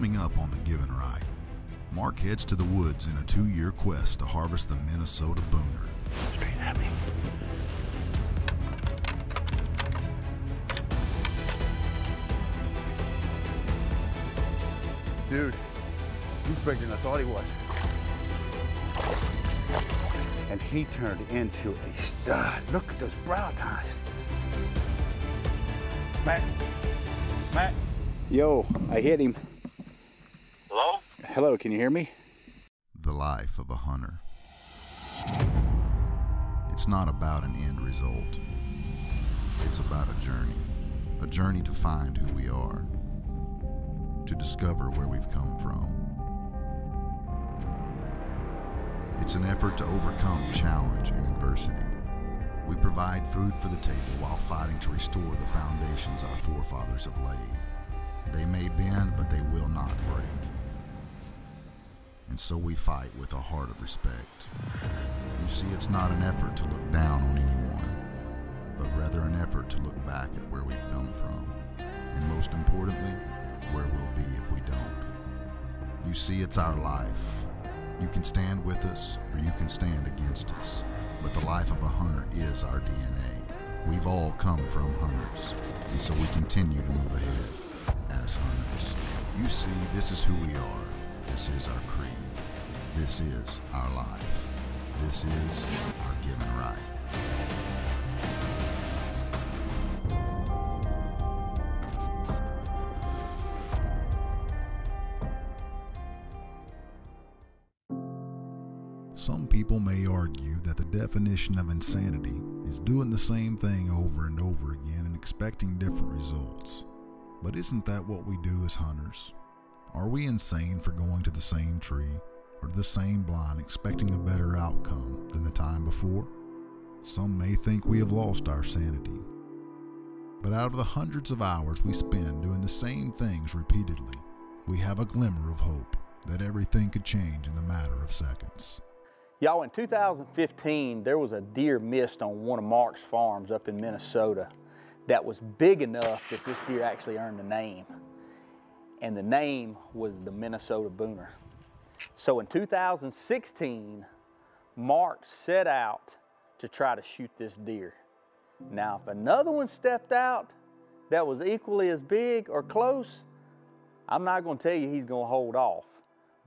Coming up on The Given Right, Mark heads to the woods in a 2-year quest to harvest the Minnesota Booner. Straight at me. Dude, he's bigger than I thought he was. And he turned into a stud. Look at those brow tines. Matt. Yo, I hit him. Hello? Hello, can you hear me? The life of a hunter. It's not about an end result. It's about a journey to find who we are, to discover where we've come from. It's an effort to overcome challenge and adversity. We provide food for the table while fighting to restore the foundations our forefathers have laid. They may bend, but they will not break. And so we fight with a heart of respect. You see, it's not an effort to look down on anyone, but rather an effort to look back at where we've come from, and most importantly, where we'll be if we don't. You see, it's our life. You can stand with us, or you can stand against us, but the life of a hunter is our DNA. We've all come from hunters, and so we continue to move ahead as hunters. You see, this is who we are. This is our creed. This is our life. This is our given right. Some people may argue that the definition of insanity is doing the same thing over and over again and expecting different results. But isn't that what we do as hunters? Are we insane for going to the same tree or to the same blind expecting a better outcome than the time before? Some may think we have lost our sanity. But out of the hundreds of hours we spend doing the same things repeatedly, we have a glimmer of hope that everything could change in the matter of seconds. Y'all, in 2015, there was a deer missed on one of Mark's farms up in Minnesota that was big enough that this deer actually earned a name. And the name was the Minnesota Booner. So in 2016, Mark set out to try to shoot this deer. Now, if another one stepped out that was equally as big or close, I'm not going to tell you he's going to hold off.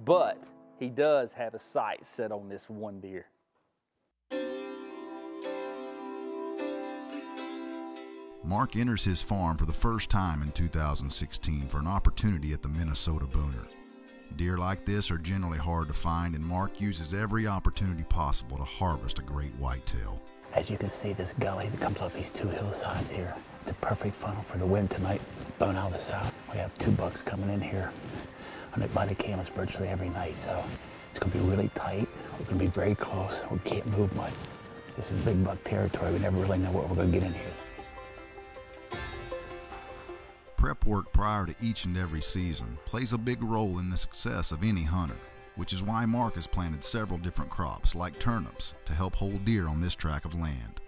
But he does have a sight set on this one deer. Mark enters his farm for the first time in 2016 for an opportunity at the Minnesota Booner. Deer like this are generally hard to find, and Mark uses every opportunity possible to harvest a great whitetail. As you can see, this gully that comes off these two hillsides here, it's a perfect funnel for the wind tonight, blowing out of the south. We have 2 bucks coming in here on the body cameras virtually every night, so it's going to be really tight. We're going to be very close. We can't move much. This is big buck territory. We never really know what we're going to get in here. Prep work prior to each and every season plays a big role in the success of any hunter, which is why Mark has planted several different crops like turnips to help hold deer on this tract of land.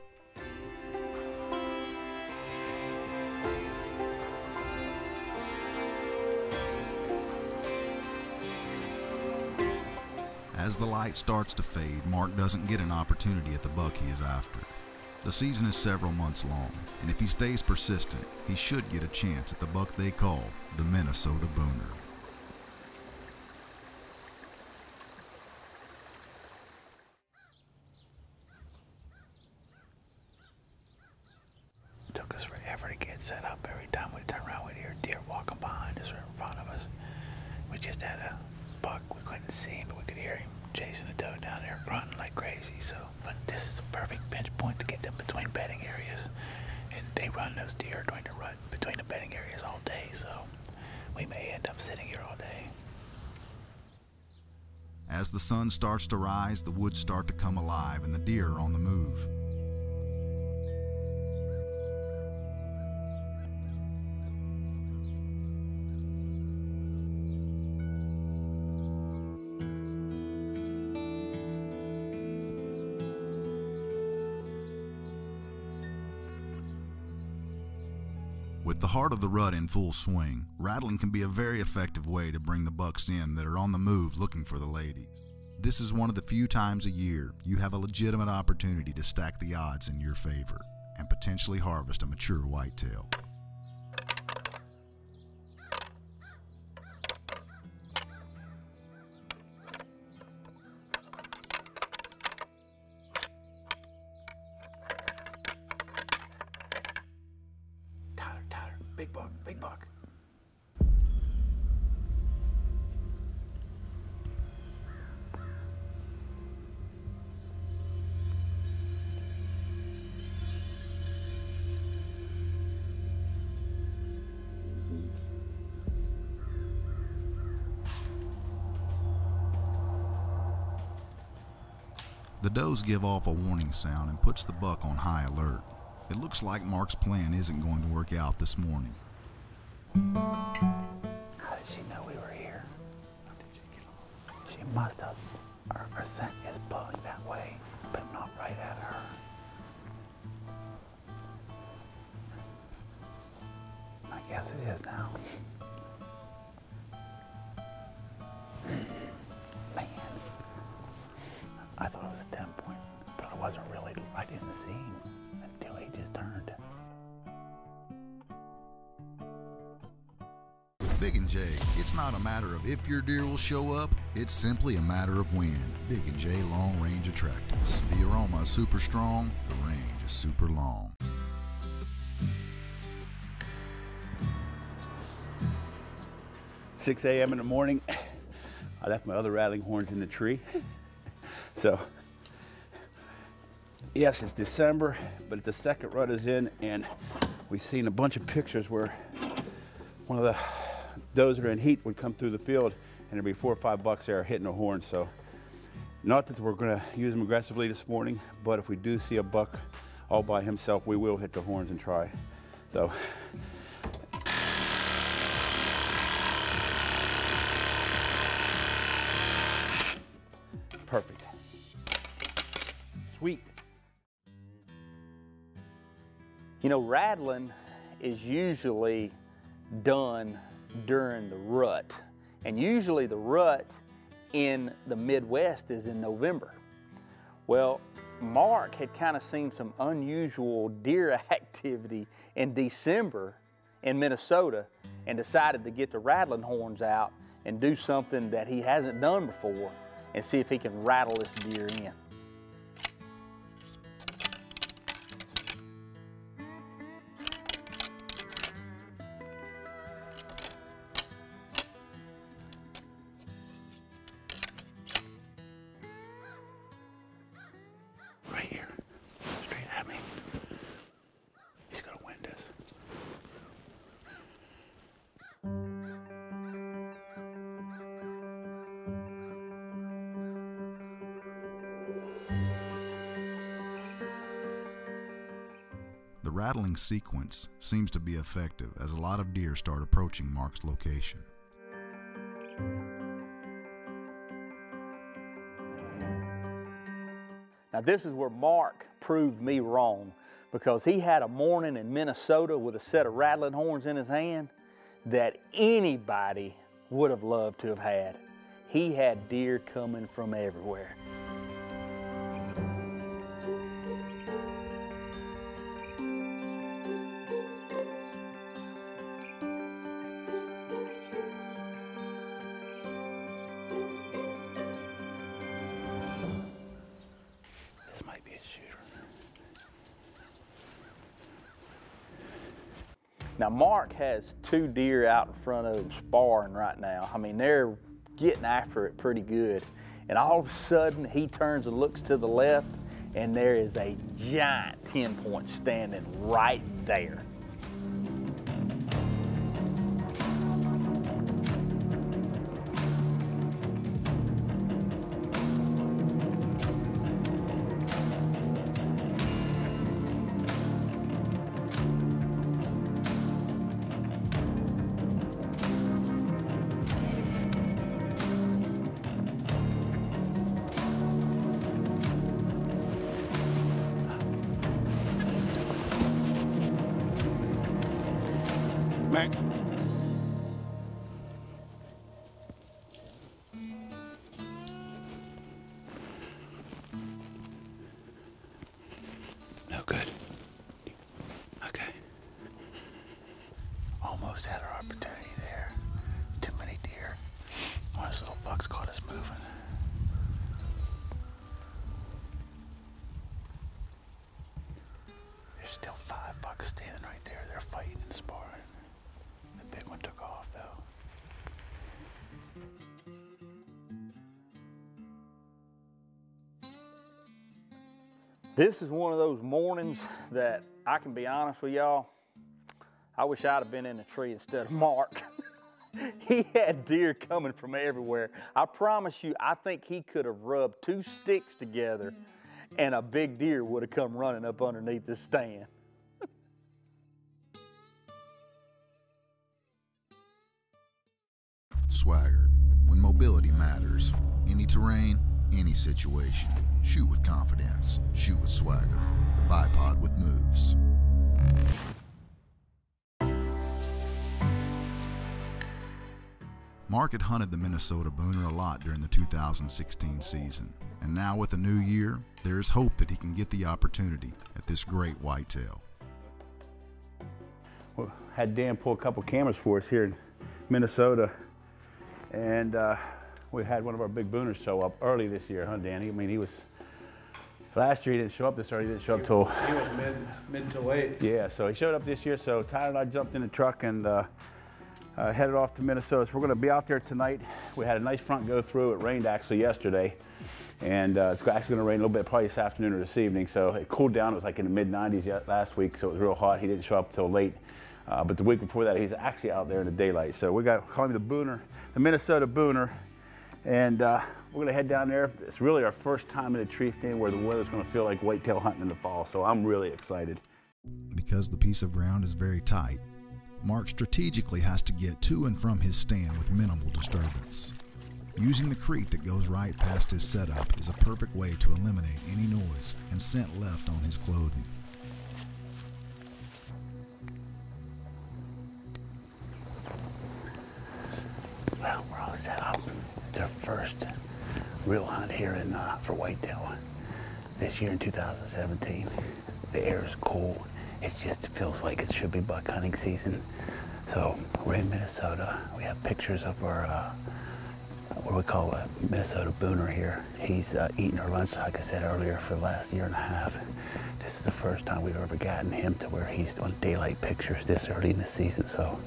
As the light starts to fade, Mark doesn't get an opportunity at the buck he is after. The season is several months long, and if he stays persistent, he should get a chance at the buck they call the Minnesota Booner. It took us forever to get set up. Every time we turn around, we'd hear deer walking behind us or in front of us. We just had a buck. We couldn't see him, but we could hear him chasing a doe down there, grunting like crazy. But this is a perfect pinch point to get them between bedding areas. And they run those deer during the rut between the bedding areas all day, so we may end up sitting here all day. As the sun starts to rise, the woods start to come alive and the deer are on the move. With With the heart of the rut in full swing, rattling can be a very effective way to bring the bucks in that are on the move looking for the ladies. This is one of the few times a year you have a legitimate opportunity to stack the odds in your favor and potentially harvest a mature whitetail. Tyler, big buck, big buck. The does give off a warning sound and puts the buck on high alert. It looks like Mark's plan isn't going to work out this morning. How did she know we were here? How did she get on? She must have. Her scent is pulling that way, but not right at her. I guess it is now. Man, I thought it was a 10-point, but it wasn't really. I didn't see him until he just turned. With Big and J, it's not a matter of if your deer will show up, it's simply a matter of when. Big and J long range attractants. The aroma is super strong, the range is super long. "6 a.m. in the morning, I left my other rattling horns in the tree." So, yes, it's December, but it's the second rut is in, and we've seen a bunch of pictures where one of the does that are in heat would come through the field, and there'd be 4 or 5 bucks there hitting a horn. So, not that we're going to use them aggressively this morning, but if we do see a buck all by himself, we will hit the horns and try. So. Perfect. Sweet. You know, rattling is usually done during the rut. And usually the rut in the Midwest is in November. Well, Mark had kind of seen some unusual deer activity in December in Minnesota and decided to get the rattling horns out and do something that he hasn't done before and see if he can rattle this deer in. Right here, straight at me. He's gonna wind us. The rattling sequence seems to be effective as a lot of deer start approaching Mark's location. Now this is where Mark proved me wrong, because he had a morning in Minnesota with a set of rattling horns in his hand that anybody would have loved to have had. He had deer coming from everywhere. This might be a shooter. Now Mark has 2 deer out in front of him sparring right now. I mean, they're getting after it pretty good. And all of a sudden he turns and looks to the left and there is a giant 10-point standing right there. us moving. There's still 5 bucks standing right there. They're fighting and sparring. The big one took off though. This is one of those mornings that I can be honest with y'all, I wish I'd have been in the tree instead of Mark. He had deer coming from everywhere. I promise you, I think he could have rubbed 2 sticks together and a big deer would have come running up underneath the stand. Swagger. When mobility matters, any terrain, any situation. Shoot with confidence. Shoot with swagger. The bipod with moves. Mark had hunted the Minnesota Booner a lot during the 2016 season, and now with a new year, there is hope that he can get the opportunity at this great whitetail. We had Dan pull a couple cameras for us here in Minnesota, and we had one of our big Booners show up early this year, huh, Danny? I mean, he was, last year he didn't show up this early, he didn't show up till... He was mid to late. Yeah, so he showed up this year, so Tyler and I jumped in the truck and headed off to Minnesota. So we're gonna be out there tonight. We had a nice front go through. It rained actually yesterday, and it's actually gonna rain a little bit probably this afternoon or this evening. So it cooled down. It was like in the mid-90s last week, so it was real hot. He didn't show up till late. But the week before that, he's actually out there in the daylight. So we got, call him the Booner, the Minnesota Booner. And we're gonna head down there. It's really our first time in a tree stand where the weather's gonna feel like whitetail hunting in the fall. So I'm really excited. Because the piece of ground is very tight, Mark strategically has to get to and from his stand with minimal disturbance. Using the creek that goes right past his setup is a perfect way to eliminate any noise and scent left on his clothing. Well, we're all set up. It's our first real hunt here in for whitetail this year in 2017. The air is cool. It just feels like it should be buck hunting season. So we're in Minnesota. We have pictures of our what we call a Minnesota Booner here. He's eating our lunch, like I said earlier, for the last year and a half. This is the first time we've ever gotten him to where he's on daylight pictures this early in the season. So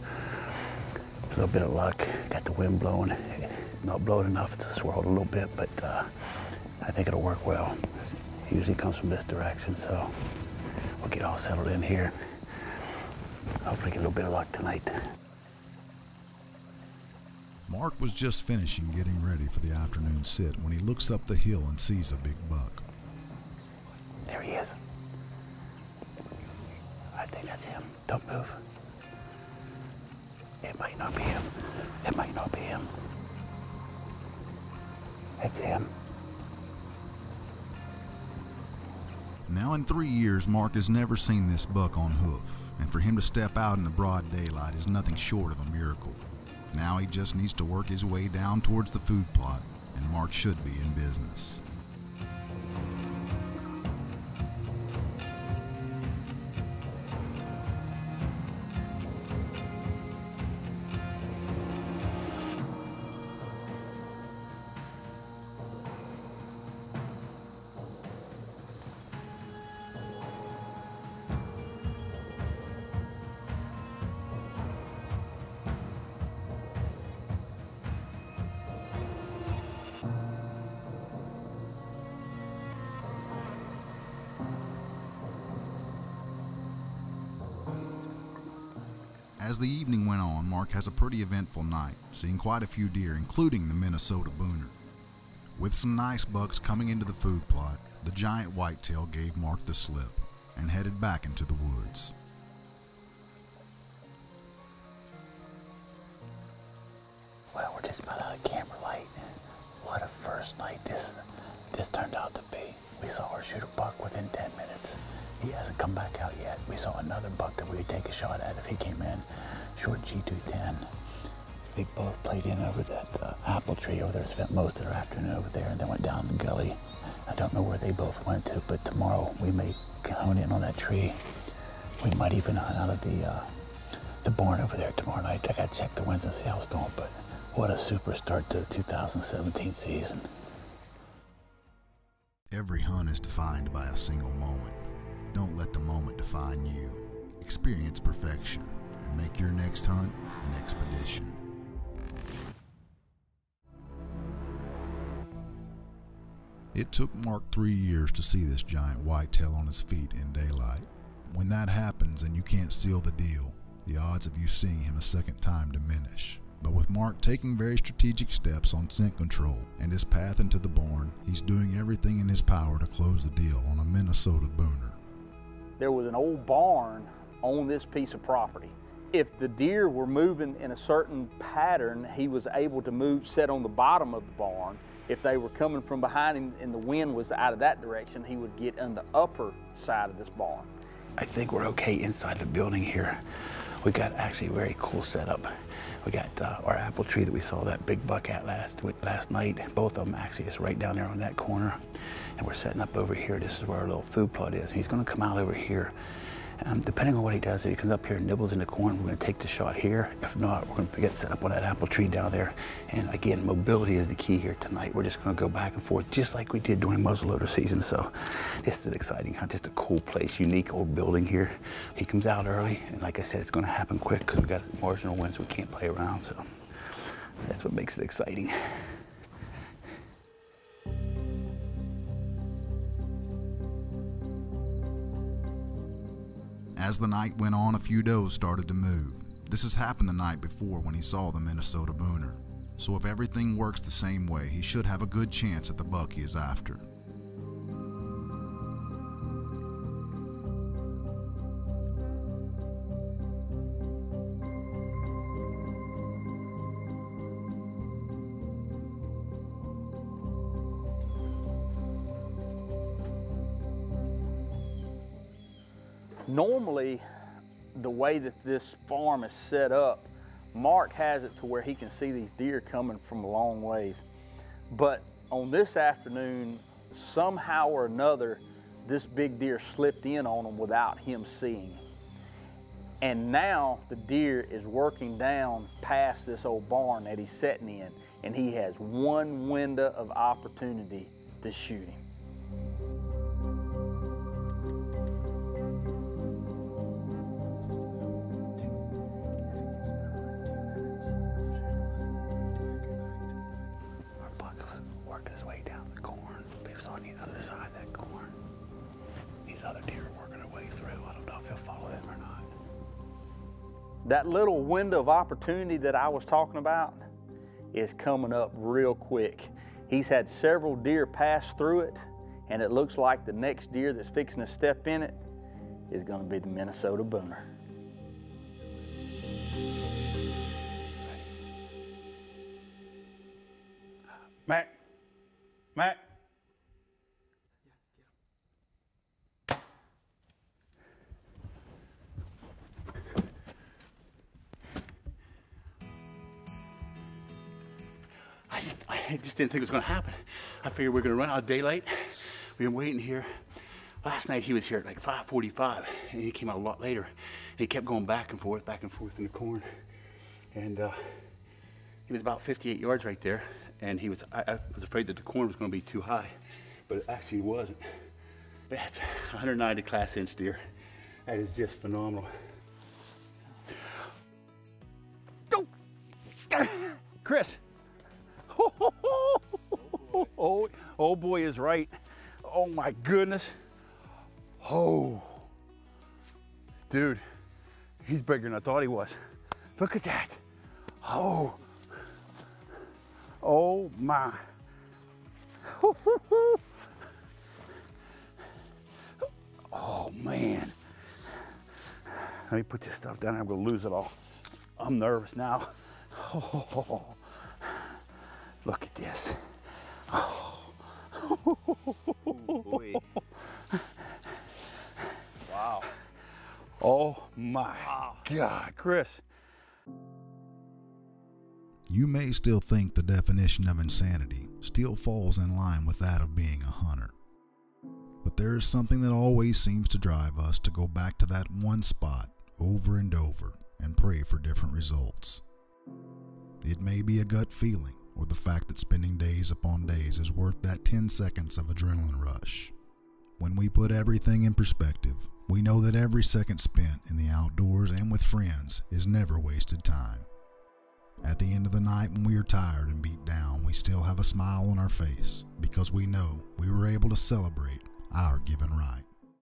a little bit of luck. Got the wind blowing. It's not blowing enough to swirl a little bit, but I think it'll work well. It usually comes from this direction, so we'll get all settled in here. Hopefully get a little bit of luck tonight. Mark was just finishing getting ready for the afternoon sit when he looks up the hill and sees a big buck. There he is. I think that's him. Don't move. It might not be him. It might not be him. It's him. Now in 3 years, Mark has never seen this buck on hoof, and for him to step out in the broad daylight is nothing short of a miracle. Now he just needs to work his way down towards the food plot, and Mark should be in business. As the evening went on, Mark has a pretty eventful night, seeing quite a few deer, including the Minnesota Booner. With some nice bucks coming into the food plot, the giant whitetail gave Mark the slip and headed back into the woods. Well, we're just about out of camera light. What a first night this turned out to be. We saw our shooter buck within 10 minutes. He hasn't come back out yet. We saw another buck that we would take a shot at if he came in. Short G210. They both played in over that apple tree over there. Spent most of their afternoon over there and then went down the gully. I don't know where they both went to, but tomorrow we may hone in on that tree. We might even hunt out of the barn over there tomorrow night. I gotta check the winds and see how it's doing, but What a super start to the 2017 season. Every hunt is defined by a single moment. Don't let the moment define you. Experience perfection and make your next hunt an expedition. It took Mark 3 years to see this giant whitetail on his feet in daylight. When that happens and you can't seal the deal, the odds of you seeing him a second time diminish. But with Mark taking very strategic steps on scent control and his path into the barn, he's doing everything in his power to close the deal on a Minnesota Booner. There was an old barn on this piece of property. If the deer were moving in a certain pattern, he was able to move, set on the bottom of the barn. If they were coming from behind him and the wind was out of that direction, he would get on the upper side of this barn. I think we're okay inside the building here. We got actually a very cool setup. We got our apple tree that we saw that big buck at last night. Both of them actually is right down there on that corner. And we're setting up over here. This is where our little food plot is. He's gonna come out over here. Depending on what he does, if he comes up here and nibbles in the corn, we're gonna take the shot here. If not, we're gonna get set up on that apple tree down there. And again, mobility is the key here tonight. We're just gonna go back and forth just like we did during muzzleloader season. So this is an exciting hunt, just a cool place, unique old building here. He comes out early, and like I said, it's gonna happen quick because we got marginal winds, we can't play around. So that's what makes it exciting. As the night went on, a few does started to move. This has happened the night before when he saw the Minnesota Booner. So if everything works the same way, he should have a good chance at the buck he is after. Normally, the way that this farm is set up, Mark has it to where he can see these deer coming from a long ways. But on this afternoon, somehow or another, this big deer slipped in on him without him seeing. And now the deer is working down past this old barn that he's sitting in, and he has one window of opportunity to shoot him. That little window of opportunity that I was talking about is coming up real quick. He's had several deer pass through it, and it looks like the next deer that's fixing to step in it is going to be the Minnesota Booner. Matt. I just didn't think it was going to happen. I figured we were going to run out of daylight. We've been waiting here. Last night he was here at like 5:45, and he came out a lot later. And he kept going back and forth in the corn. And he was about 58 yards right there. And I was afraid that the corn was going to be too high, but it actually wasn't. That's 190 class inch deer. That is just phenomenal. Go! Chris. Oh boy is right. Oh my goodness. Oh, dude, he's bigger than I thought he was. Look at that. Oh my. Oh man. Let me put this stuff down. I'm gonna lose it all. I'm nervous now. Oh, look at this. Oh. Oh boy. Wow. Oh my God, Chris. You may still think the definition of insanity still falls in line with that of being a hunter. But there is something that always seems to drive us to go back to that one spot over and over and pray for different results. It may be a gut feeling, or the fact that spending days upon days is worth that 10 seconds of adrenaline rush. When we put everything in perspective, we know that every second spent in the outdoors and with friends is never wasted time. At the end of the night, when we are tired and beat down, we still have a smile on our face because we know we were able to celebrate our given right.